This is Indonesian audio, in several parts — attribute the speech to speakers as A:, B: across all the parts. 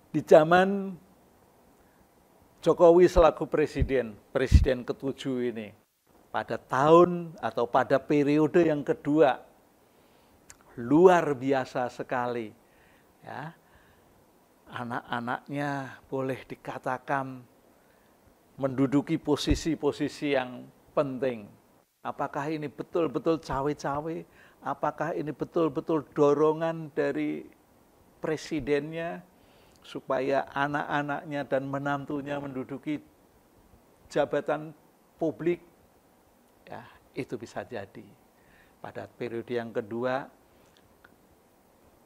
A: Di zaman Jokowi selaku presiden ke-7 ini, pada tahun atau pada periode yang kedua, luar biasa sekali. Ya, anak-anaknya boleh dikatakan menduduki posisi-posisi yang penting. Apakah ini betul-betul cawe-cawe? Apakah ini betul-betul dorongan dari presidennya supaya anak-anaknya dan menantunya menduduki jabatan publik? Ya, itu bisa jadi. Pada periode yang kedua,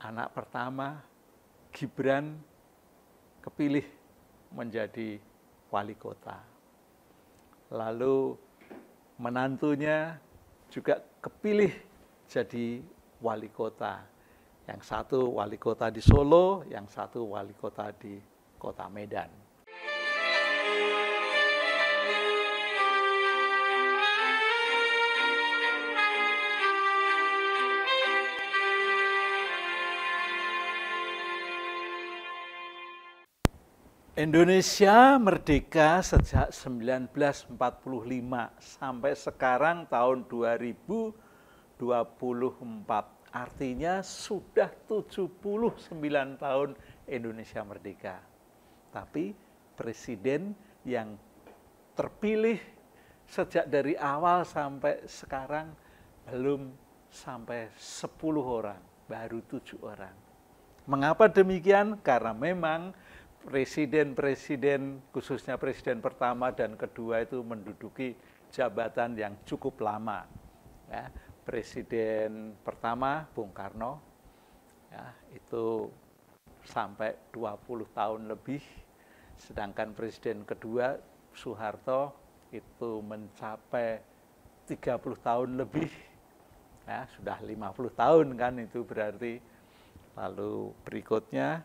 A: anak pertama Gibran kepilih menjadi wali kota. Lalu menantunya juga kepilih jadi wali kota. Yang satu wali kota di Solo, yang satu wali kota di Kota Medan. Indonesia merdeka sejak 1945 sampai sekarang tahun 2024. Artinya sudah 79 tahun Indonesia merdeka. Tapi presiden yang terpilih sejak dari awal sampai sekarang belum sampai 10 orang, baru 7 orang. Mengapa demikian? Karena memang presiden-presiden, khususnya presiden pertama dan kedua itu menduduki jabatan yang cukup lama. Ya, presiden pertama Bung Karno, ya, itu sampai 20 tahun lebih, sedangkan presiden kedua Soeharto itu mencapai 30 tahun lebih, ya, sudah 50 tahun kan itu berarti. Lalu berikutnya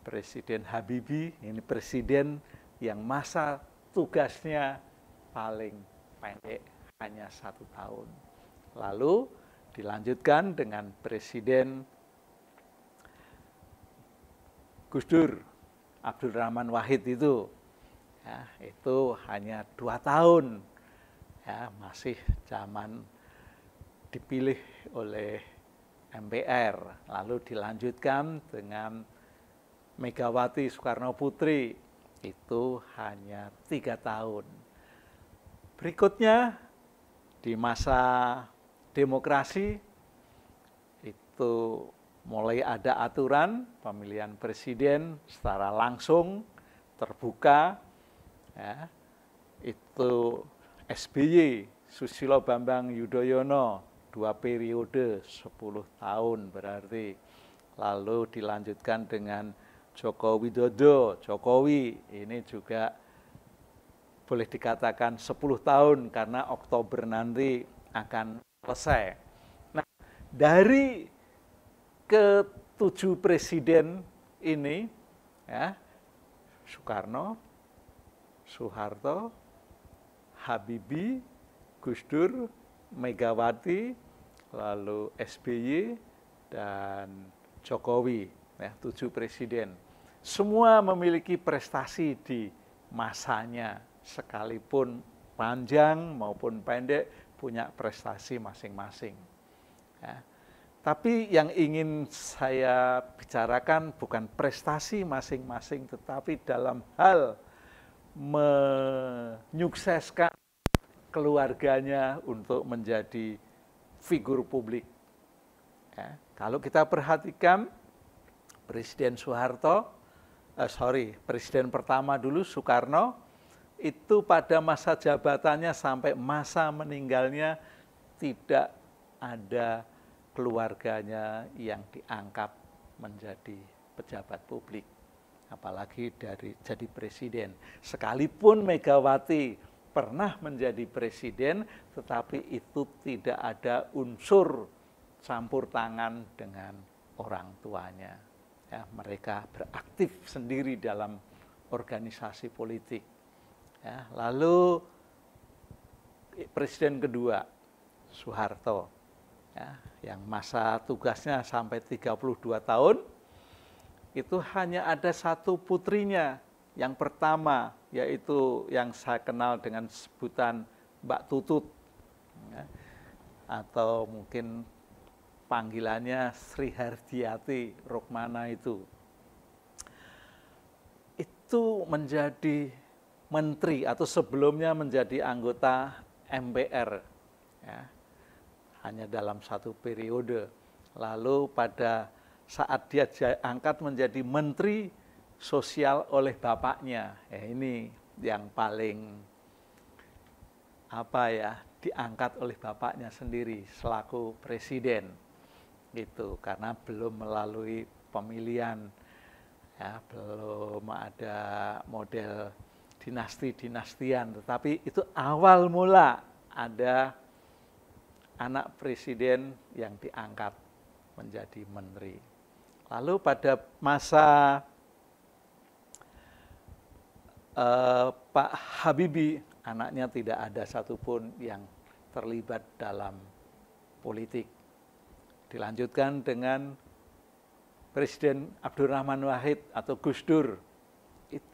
A: Presiden Habibie, ini presiden yang masa tugasnya paling pendek, hanya 1 tahun. Lalu dilanjutkan dengan Presiden Gus Dur, Abdul Rahman Wahid itu, ya, itu hanya 2 tahun, ya, masih zaman dipilih oleh MPR. Lalu dilanjutkan dengan Megawati Soekarno Putri, itu hanya 3 tahun. Berikutnya di masa demokrasi itu mulai ada aturan pemilihan presiden secara langsung, terbuka, ya, itu SBY, Susilo Bambang Yudhoyono, 2 periode 10 tahun berarti. Lalu dilanjutkan dengan Joko Widodo, Jokowi, ini juga boleh dikatakan 10 tahun karena Oktober nanti akan selesai. Nah, dari ke-7 presiden ini, ya, Soekarno, Soeharto, Habibie, Gus Dur, Megawati, lalu SBY, dan Jokowi, ya, 7 presiden. Semua memiliki prestasi di masanya, sekalipun panjang maupun pendek, punya prestasi masing-masing. Ya. Tapi yang ingin saya bicarakan bukan prestasi masing-masing, tetapi dalam hal menyukseskan keluarganya untuk menjadi figur publik. Ya. Kalau kita perhatikan Presiden Presiden pertama dulu Soekarno, itu pada masa jabatannya sampai masa meninggalnya tidak ada keluarganya yang diangkat menjadi pejabat publik, apalagi jadi presiden. Sekalipun Megawati pernah menjadi presiden, tetapi itu tidak ada unsur campur tangan dengan orang tuanya. Ya, mereka beraktif sendiri dalam organisasi politik. Ya, lalu presiden kedua Soeharto, ya, yang masa tugasnya sampai 32 tahun, itu hanya ada satu putrinya, yang pertama, yaitu yang saya kenal dengan sebutan Mbak Tutut, ya, atau mungkin panggilannya Sri Hardiati Rukmana itu menjadi menteri atau sebelumnya menjadi anggota MPR, ya, hanya dalam satu periode. Lalu pada saat dia angkat menjadi menteri sosial oleh bapaknya, ya ini yang paling diangkat oleh bapaknya sendiri selaku presiden, gitu, karena belum melalui pemilihan, ya, belum ada model dinasti-dinastian, tetapi itu awal mula ada anak presiden yang diangkat menjadi menteri. Lalu pada masa Pak Habibie, anaknya tidak ada satupun yang terlibat dalam politik. Dilanjutkan dengan Presiden Abdurrahman Wahid atau Gus Dur,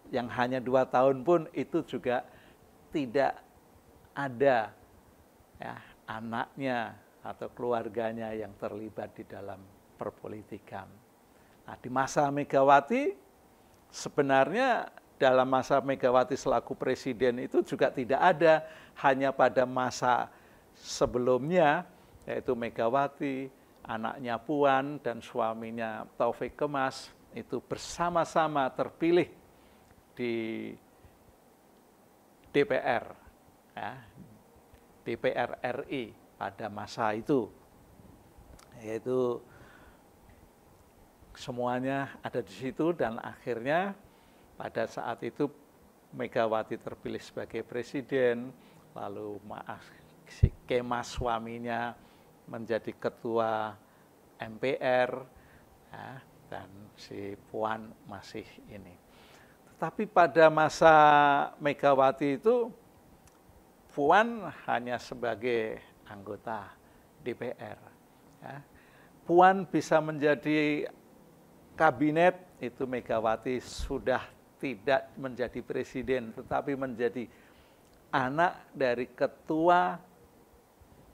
A: yang hanya 2 tahun pun itu juga tidak ada, ya, anaknya atau keluarganya yang terlibat di dalam perpolitikan. Nah, di masa Megawati, sebenarnya dalam masa Megawati selaku presiden itu juga tidak ada, hanya pada masa sebelumnya, yaitu Megawati, anaknya Puan dan suaminya Taufik Kemas itu bersama-sama terpilih di DPR, ya, DPR RI pada masa itu, yaitu semuanya ada di situ, dan akhirnya pada saat itu Megawati terpilih sebagai presiden, lalu si Kemas suaminya menjadi ketua MPR, ya, dan si Puan masih ini. Tetapi pada masa Megawati itu Puan hanya sebagai anggota DPR. Ya. Puan bisa menjadi kabinet, itu Megawati sudah tidak menjadi presiden, tetapi menjadi anak dari ketua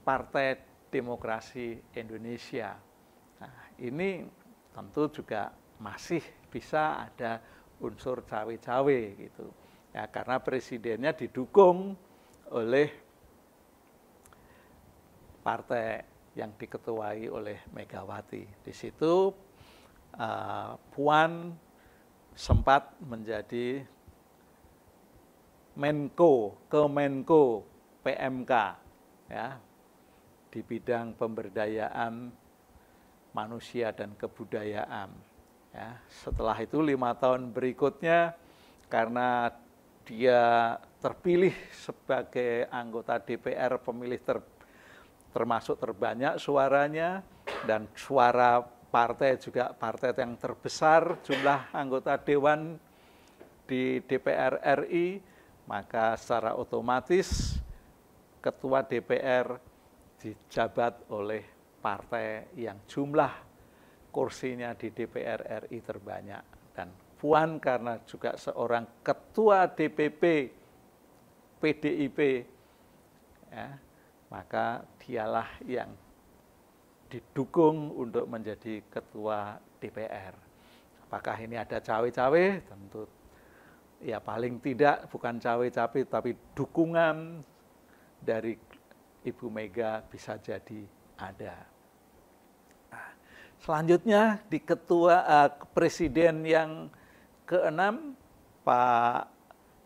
A: Partai Demokrasi Indonesia. Nah, ini tentu juga masih bisa ada unsur cawe-cawe gitu. Ya, karena presidennya didukung oleh partai yang diketuai oleh Megawati. Di situ Puan sempat menjadi Kemenko PMK, ya, di bidang pemberdayaan manusia dan kebudayaan. Ya, setelah itu 5 tahun berikutnya, karena dia terpilih sebagai anggota DPR pemilih termasuk terbanyak suaranya, dan suara partai juga partai yang terbesar jumlah anggota dewan di DPR RI, maka secara otomatis ketua DPR dijabat oleh partai yang jumlah kursinya di DPR RI terbanyak. Dan Puan karena juga seorang ketua DPP PDIP, ya, maka dialah yang didukung untuk menjadi ketua DPR. Apakah ini ada cawe-cawe? Tentu ya paling tidak bukan cawe-cawe, tapi dukungan dari Ibu Mega bisa jadi ada. Nah, selanjutnya di presiden yang ke-6, Pak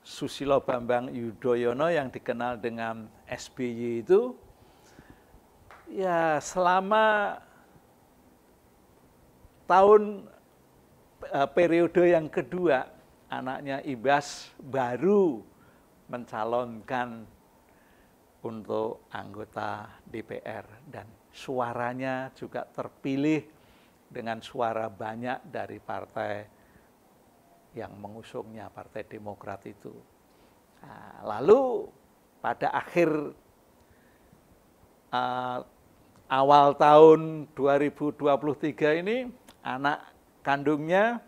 A: Susilo Bambang Yudhoyono yang dikenal dengan SBY itu, ya selama periode yang kedua, anaknya Ibas baru mencalonkan untuk anggota DPR, dan suaranya juga terpilih dengan suara banyak dari partai yang mengusungnya, Partai Demokrat itu. Nah, lalu pada akhir awal tahun 2023 ini, anak kandungnya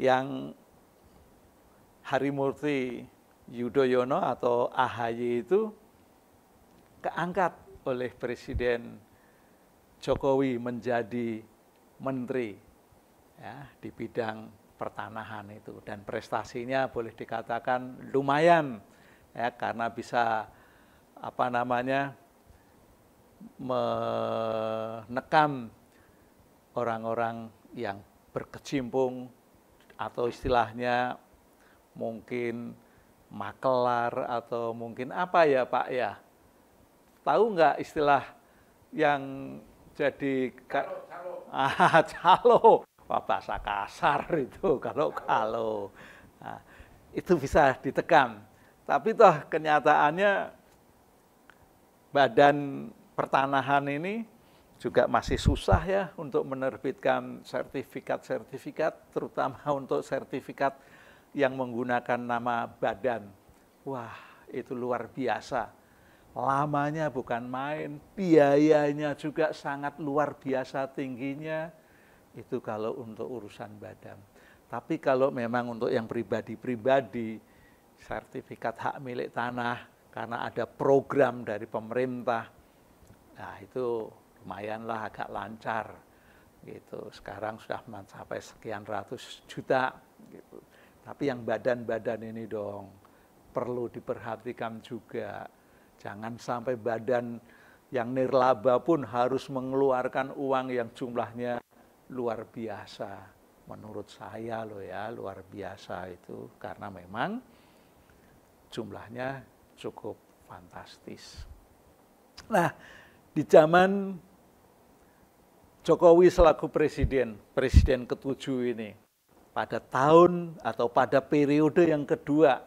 A: yang Harimurti Yudhoyono atau AHY itu keangkat oleh Presiden Jokowi menjadi menteri ya, di bidang pertanahan itu, dan prestasinya boleh dikatakan lumayan ya, karena bisa menekan orang-orang yang berkecimpung atau istilahnya mungkin makelar atau mungkin apa ya Pak ya? Tahu nggak istilah yang jadi calo? Wah, bahasa kasar itu kalau. Nah, itu bisa ditekan. Tapi toh kenyataannya Badan Pertanahan ini juga masih susah ya untuk menerbitkan sertifikat-sertifikat, terutama untuk sertifikat yang menggunakan nama badan. Wah, itu luar biasa. Lamanya bukan main, biayanya juga sangat luar biasa tingginya. Itu kalau untuk urusan badan. Tapi kalau memang untuk yang pribadi-pribadi, sertifikat hak milik tanah, karena ada program dari pemerintah, nah itu lumayanlah agak lancar gitu. Sekarang sudah mencapai sekian ratus juta gitu. Tapi yang badan-badan ini dong perlu diperhatikan juga. Jangan sampai badan yang nirlaba pun harus mengeluarkan uang yang jumlahnya luar biasa. Menurut saya loh ya, luar biasa itu karena memang jumlahnya cukup fantastis. Nah, di zaman Jokowi selaku presiden ke-7 ini, pada tahun atau pada periode yang kedua,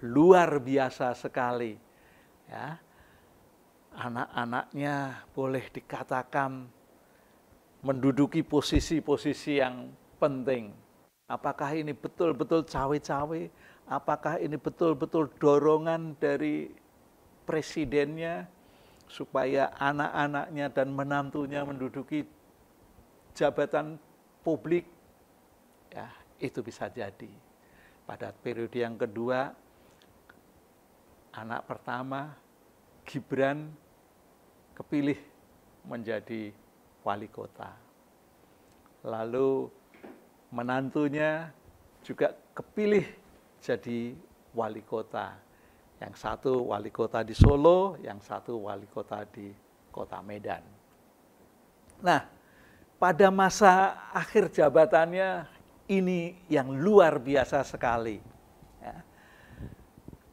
A: luar biasa sekali. Ya, anak-anaknya boleh dikatakan menduduki posisi-posisi yang penting. Apakah ini betul-betul cawe-cawe? Apakah ini betul-betul dorongan dari presidennya supaya anak-anaknya dan menantunya menduduki jabatan publik? Ya, itu bisa jadi. Pada periode yang kedua, anak pertama Gibran kepilih menjadi wali kota. Lalu menantunya juga kepilih jadi wali kota. Yang satu wali kota di Solo, yang satu wali kota di Kota Medan. Nah, pada masa akhir jabatannya ini yang luar biasa sekali. Ya.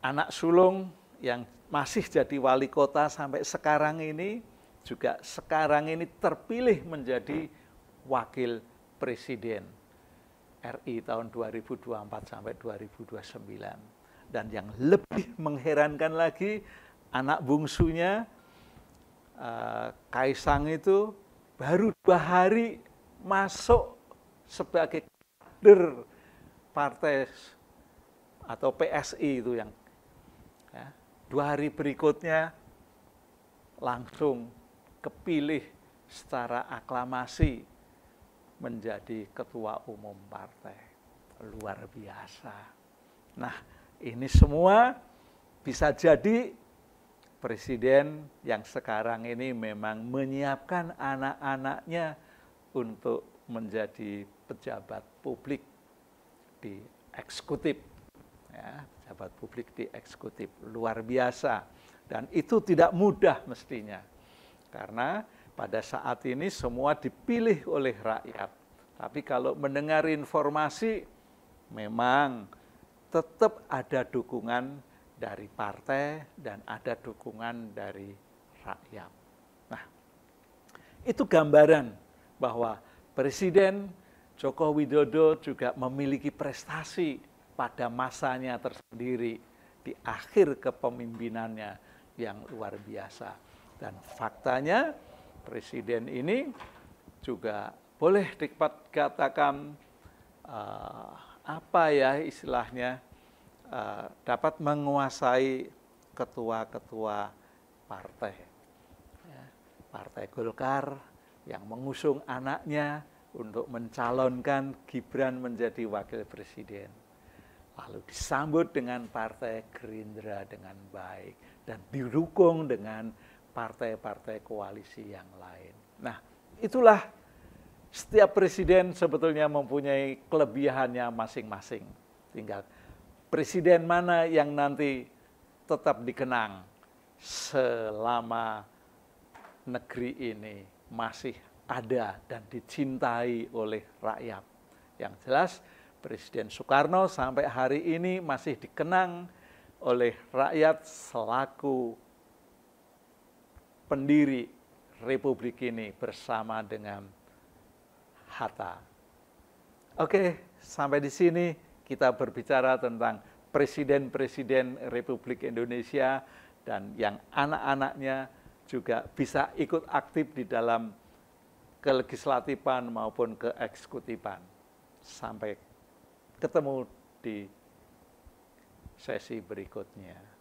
A: Anak sulung yang masih jadi wali kota sampai sekarang ini juga sekarang ini terpilih menjadi wakil presiden RI tahun 2024 sampai 2029. Dan yang lebih mengherankan lagi, anak bungsunya Kaisang itu baru 2 hari masuk sebagai kader partai atau PSI itu yang ya, 2 hari berikutnya langsung kepilih secara aklamasi menjadi ketua umum partai. Luar biasa. Nah, ini semua bisa jadi presiden yang sekarang ini memang menyiapkan anak-anaknya untuk menjadi pejabat publik di eksekutif. Ya, pejabat publik di eksekutif. Luar biasa. Dan itu tidak mudah mestinya. Karena pada saat ini semua dipilih oleh rakyat. Tapi kalau mendengar informasi, memang tetap ada dukungan dari partai dan ada dukungan dari rakyat. Nah, itu gambaran bahwa Presiden Joko Widodo juga memiliki prestasi pada masanya tersendiri di akhir kepemimpinannya yang luar biasa. Dan faktanya presiden ini juga boleh dikatakan istilahnya dapat menguasai ketua-ketua partai. Ya, Partai Golkar yang mengusung anaknya untuk mencalonkan Gibran menjadi wakil presiden. Lalu disambut dengan Partai Gerindra dengan baik dan didukung dengan partai-partai koalisi yang lain. Nah, itulah setiap presiden sebetulnya mempunyai kelebihannya masing-masing. Tinggal presiden mana yang nanti tetap dikenang selama negeri ini masih ada dan dicintai oleh rakyat. Yang jelas Presiden Soekarno sampai hari ini masih dikenang oleh rakyat selaku pendiri Republik ini bersama dengan Hatta. Oke, sampai di sini kita berbicara tentang presiden-presiden Republik Indonesia dan yang anak-anaknya juga bisa ikut aktif di dalam kelegislatifan maupun keeksekutifan. Sampai ketemu di sesi berikutnya.